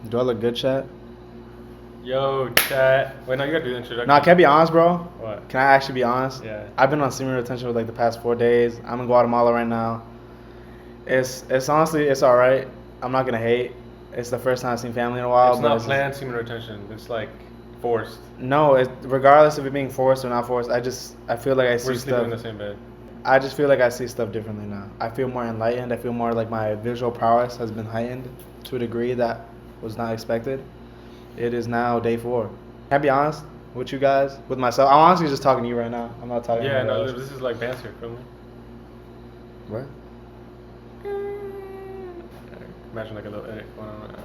Do I look good, chat? Yo, chat. Wait, no, you gotta do the introduction. Nah, can I be honest, bro? What? Can I actually be honest? Yeah. I've been on semen retention for like the past 4 days. I'm in Guatemala right now. It's honestly, it's all right. I'm not gonna hate. It's the first time I've seen family in a while. It's but not planned semen retention. It's like forced. No, regardless of it being forced or not forced, I feel like I see We're sleeping in stuff. the same bed. I just feel like I see stuff differently now. I feel more enlightened. I feel more like my visual prowess has been heightened to a degree that was not expected. It is now day 4. Can I be honest with you guys? With myself? I'm honestly just talking to you right now. I'm not talking to Yeah, anybody no, else. this is like banter, feel me? What? Imagine like a little edit going on. Alright.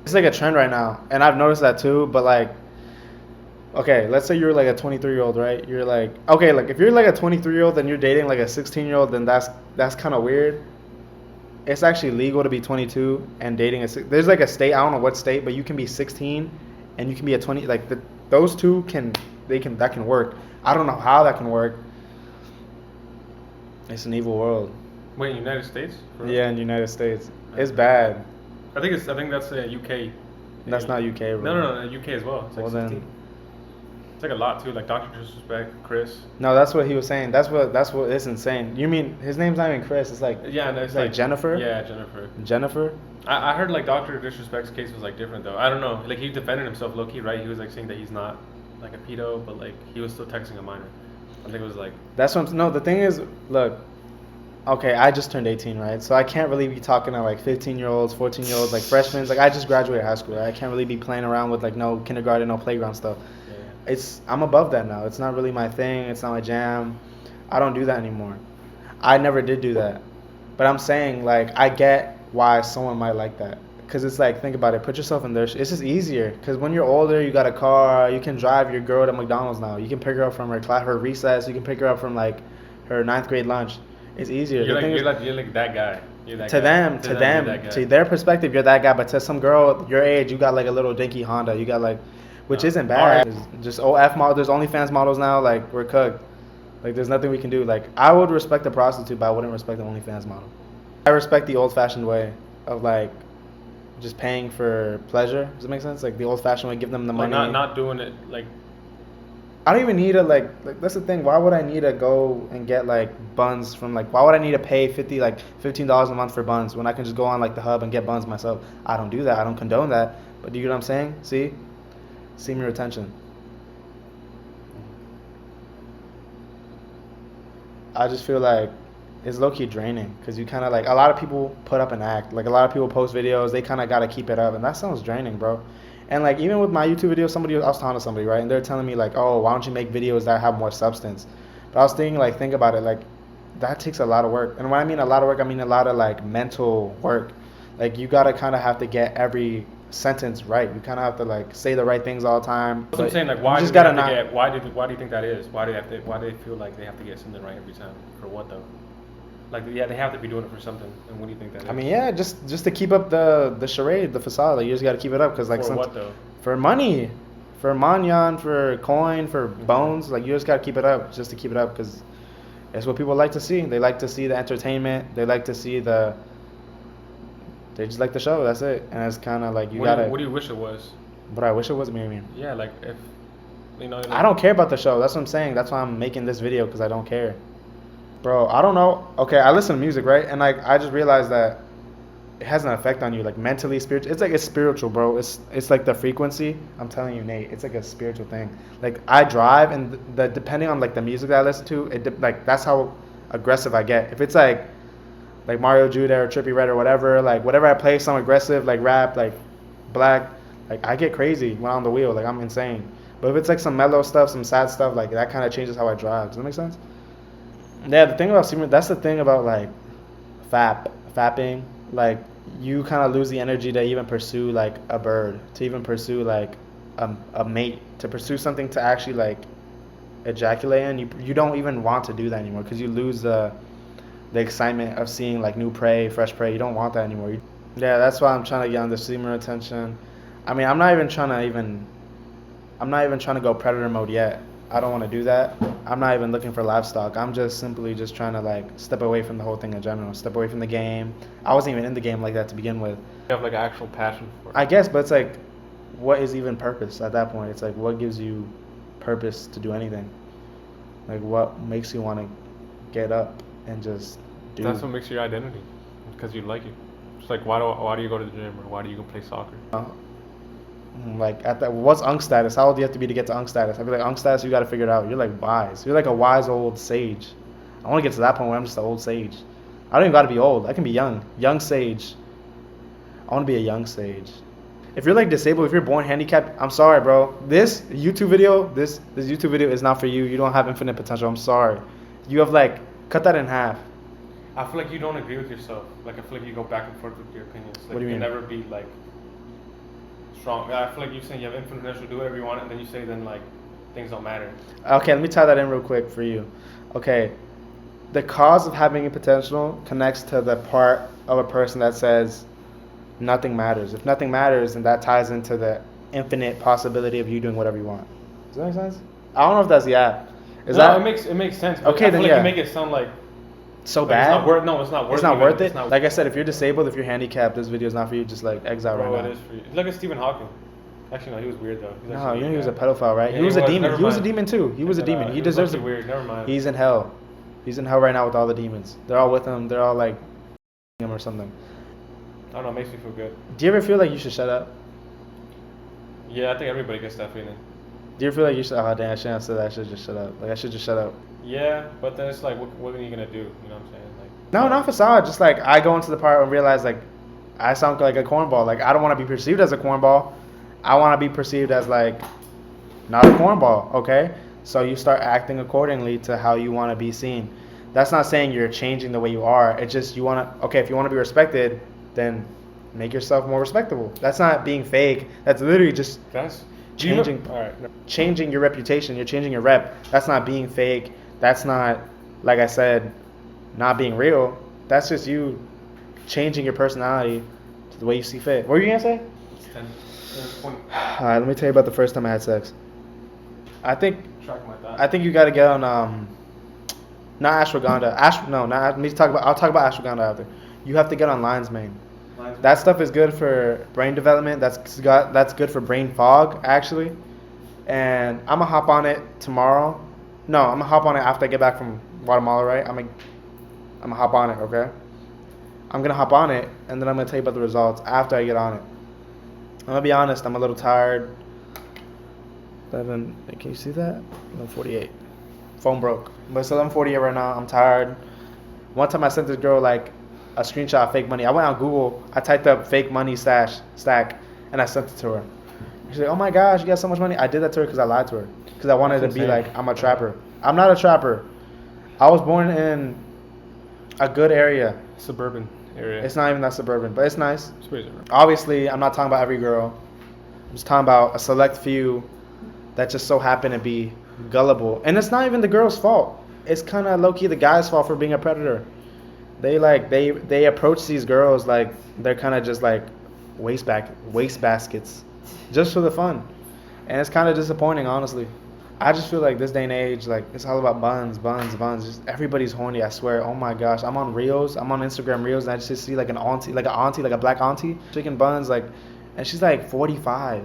It's like a trend right now, and I've noticed that too. But like, okay, let's say you're like a 23-year-old, right? You're like, okay, like if you're like a 23-year-old and you're dating like a 16-year-old, then that's kind of weird. It's actually legal to be 22 and dating there's like a state, I don't know what state, but you can be 16 and you can be a 20. Like those two that can work. I don't know how that can work. It's an evil world. Wait, United States? For real? Yeah, in the United States, it's bad. I think that's UK. That's not UK, bro. No, UK as well. It's like Well, then- 16. It's like a lot too. Like Dr. Disrespect, Chris. No, that's what he was saying. That's what it's insane. You mean his name's not even Chris? It's like Yeah, no, it's like Jennifer. Yeah, Jennifer. Jennifer. I heard like Dr. Disrespect's case was like different though. I don't know. Like he defended himself low key, right? He was like saying that he's not like a pedo, but like he was still texting a minor. I think it was like That's what. No, the thing is, look. Okay, I just turned 18, right? So I can't really be talking to like 15-year-olds, 14-year-olds, like freshmen. Like I just graduated high school. Right? I can't really be playing around with like no kindergarten, no playground stuff. yeah. I'm above that now. It's not really my thing. It's not my jam. I don't do that anymore. I never did do that. But I'm saying like I get why someone might like that. Cause it's like, think about it. Put yourself in their. It's just easier. Cause when you're older, you got a car. You can drive your girl to McDonald's now. You can pick her up from her recess. You can pick her up from like her 9th grade lunch. It's easier. You're like that guy. You're that To guy. them, you're that guy. to their perspective, you're that guy. But to some girl your age, you got like a little dinky Honda. You got like, which isn't bad. It's just OF model. There's OnlyFans models now. Like we're cooked. Like there's nothing we can do. Like I would respect a prostitute, but I wouldn't respect the OnlyFans model. I respect the old-fashioned way of like just paying for pleasure. Does that make sense? Like the old-fashioned way, give them the Like money. not doing it like. I don't even need to like that's the thing. Why would I need to go and get like buns from like? Why would I need to pay $15 a month for buns when I can just go on like the hub and get buns myself? I don't do that. I don't condone that. But do you get what I'm saying? See me retention. I just feel like it's low-key draining because you kind of like a lot of people put up an act. Like a lot of people post videos, they kind of got to keep it up, and that sounds draining, bro. And like even with my YouTube videos, I was talking to somebody, right, and they're telling me like, oh, why don't you make videos that have more substance? But I was thinking like, think about it, like that takes a lot of work. And when I mean a lot of work, I mean a lot of like mental work. Like you gotta kind of have to get every sentence right. You kind of have to like say the right things all the time. That's what I'm saying. Like why do you think that is? Why do they feel like they have to get something right every time? For what though? Like yeah, they have to be doing it for something. And what do you think that is? I mean, yeah, just to keep up the charade, the facade. Like you just gotta keep it up because like for what though? For money, for manyan, for coin, for bones. Like you just gotta keep it up just to keep it up because it's what people like to see. They like to see the entertainment. They like to see they just like the show. That's it. And it's kind of like What do you wish it was? But I wish it was me. I mean. Yeah, like if you know. Like, I don't care about the show. That's what I'm saying. That's why I'm making this video because I don't care. Bro, I don't know. Okay, I listen to music, right? And like I just realized that it has an effect on you, like mentally, spiritual. It's spiritual, bro. It's like the frequency. I'm telling you, Nate. It's like a spiritual thing. Like I drive, and depending on like the music that I listen to, like that's how aggressive I get. If it's like Mario Judah or Trippie Redd or whatever I play, some aggressive like rap, like black, like I get crazy when I'm on the wheel. Like I'm insane. But if it's like some mellow stuff, some sad stuff, like that kind of changes how I drive. Does that make sense? Yeah, that's the thing about like fapping. Like you kind of lose the energy to even pursue like a bird, to even pursue like a mate, to pursue something to actually like ejaculate in. You don't even want to do that anymore because you lose the excitement of seeing like new prey, fresh prey. You don't want that anymore. Yeah, that's why I'm trying to get on the semen retention. I mean, I'm not even trying to go predator mode yet. I don't want to do that. I'm not even looking for livestock. I'm just simply just trying to like step away from the whole thing in general. Step away from the game. I wasn't even in the game like that to begin with. You have like an actual passion for it. I guess, but it's like, what is even purpose at that point? It's like, what gives you purpose to do anything? Like, what makes you want to get up and just do? That's what makes your identity, because you like it. It's like, why do you go to the gym, or why do you go play soccer? Like at that, what's unk status? How old do you have to be to get to unk status? I feel like unk status, you got to figure it out. You're like wise. You're like a wise old sage. I want to get to that point where I'm just an old sage. I don't even got to be old. I can be young sage. I want to be a young sage. If you're like disabled, if you're born handicapped, I'm sorry, bro. This YouTube video is not for you. You don't have infinite potential. I'm sorry. You have like cut that in half. I feel like you don't agree with yourself. Like, I feel like you go back and forth with your opinions. Like, What do you mean? can never be like strong. I feel like you're saying you have infinite potential, do whatever you want, and then you say then like things don't matter. Okay, let me tie that in real quick for you. Okay, the cause of having a potential connects to the part of a person that says nothing matters. If nothing matters, then that ties into the infinite possibility of you doing whatever you want. Does that make sense? I don't know if that's Is No, that it makes sense. But Okay, I then feel like yeah. you make it sound like so like bad? It's not worth. No, it's not worth. It's not even. worth it. It's not, Like I said, if you're disabled, if you're handicapped, this video is not for you. Just like exile bro, right now. it is for you. Look at Stephen Hawking. Actually, no, he was weird though. He's No, actually you know a he was a guy. pedophile, right? Yeah, he was a demon. Never He was a mind. demon too. He was a demon. He was deserves actually it. weird. Never mind. He's in hell. He's in hell right now with all the demons. They're all with him. They're all like him or something. I don't know. It makes me feel good. Do you ever feel like you should shut up? Yeah, I think everybody gets that feeling. Do you ever feel like you should? Oh damn! I shouldn't have said that. I should just shut up. Like I should just shut up. Yeah, but then it's like, what are you gonna do? You know what I'm saying? Like, No, not facade. Just like I go into the part and realize like I sound like a cornball. Like I don't want to be perceived as a cornball. I want to be perceived as like not a cornball. Okay, so you start acting accordingly to how you want to be seen. That's not saying you're changing the way you are. It's just you want to. Okay, if you want to be respected, then make yourself more respectable. That's not being fake. That's literally just that's changing. All right. No. Changing your reputation. You're changing your rep. That's not being fake. That's not, like I said, not being real. That's just you changing your personality to the way you see fit. What were you gonna say? It's 10. It's 20. All right, let me tell you about the first time I had sex. I think Track my thought. I think you got to get on not ashwagandha. Let me talk about. I'll talk about ashwagandha after. You have to get on lion's mane. That stuff is good for brain development. That's good for brain fog actually. And I'm gonna hop on it tomorrow. No, I'm gonna hop on it after I get back from Guatemala, right? I'm gonna hop on it, okay? I'm gonna hop on it, and then I'm gonna tell you about the results after I get on it. I'm gonna be honest, I'm a little tired. Can you see that? 11:48. Phone broke. But it's 11:48 right now. I'm tired. One time I sent this girl like a screenshot of fake money. I went on Google. I typed up fake money stack, and I sent it to her. She's like, "Oh my gosh, you got so much money." I did that to her because I lied to her. Because I wanted That's to be insane. like, I'm a trapper. I'm not a trapper. I was born in a good area. Suburban area. It's not even that suburban, but it's nice. It's pretty suburban. Obviously, I'm not talking about every girl. I'm just talking about a select few that just so happen to be gullible. And it's not even the girl's fault. It's kind of low-key the guy's fault for being a predator. They approach these girls like they're kind of just like waste baskets just for the fun. And it's kind of disappointing, honestly. I just feel like this day and age, like it's all about buns. Just everybody's horny. I swear. Oh my gosh, I'm on Reels. I'm on Instagram Reels, and I just see like an auntie, like a black auntie, chicken buns, like, and she's like 45.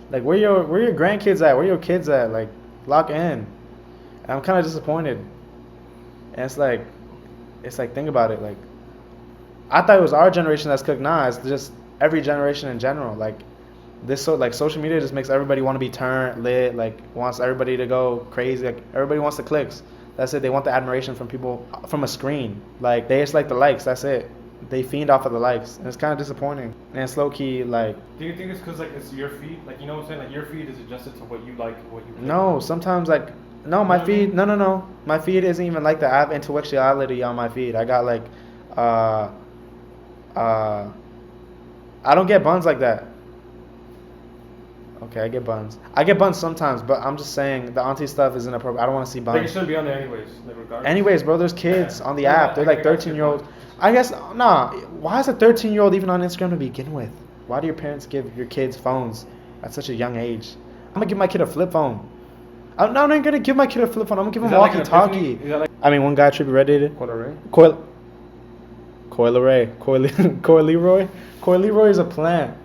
Like where your grandkids at? Where your kids at? Like lock in. And I'm kind of disappointed. And it's like think about it. Like I thought it was our generation that's cooked. Nah, it's just every generation in general. Like. Social media just makes everybody want to be turned lit, like wants everybody to go crazy, like everybody wants the clicks. That's it. They want the admiration from people from a screen. Like they just like the likes. That's it. They fiend off of the likes, and it's kind of disappointing. And it's low key like. Do you think it's because like it's your feed? Like you know what I'm saying? Like your feed is adjusted to what you like, what you. No, sometimes like no, my feed. No. My feed isn't even like that. I have intellectuality on my feed. I got like, I don't get buns like that. Okay, I get buns. I get buns sometimes, but I'm just saying the auntie stuff is inappropriate. I don't want to see buns. Like it shouldn't be on there anyways, like regardless. Anyways, bro, there's kids on the Yeah, app. They're I like think that's 13-year-olds. good. I guess, nah. Why is a 13-year-old even on Instagram to begin with? Why do your parents give your kids phones at such a young age? I'm going to give my kid a flip phone. I'm not even gonna give my kid a flip phone. I'm gonna give Is him that a like an walkie-talkie. epiphany? Is that like I mean, one guy should be ready. Coil Ray? Coil Leroy. Coil Leroy is a plant.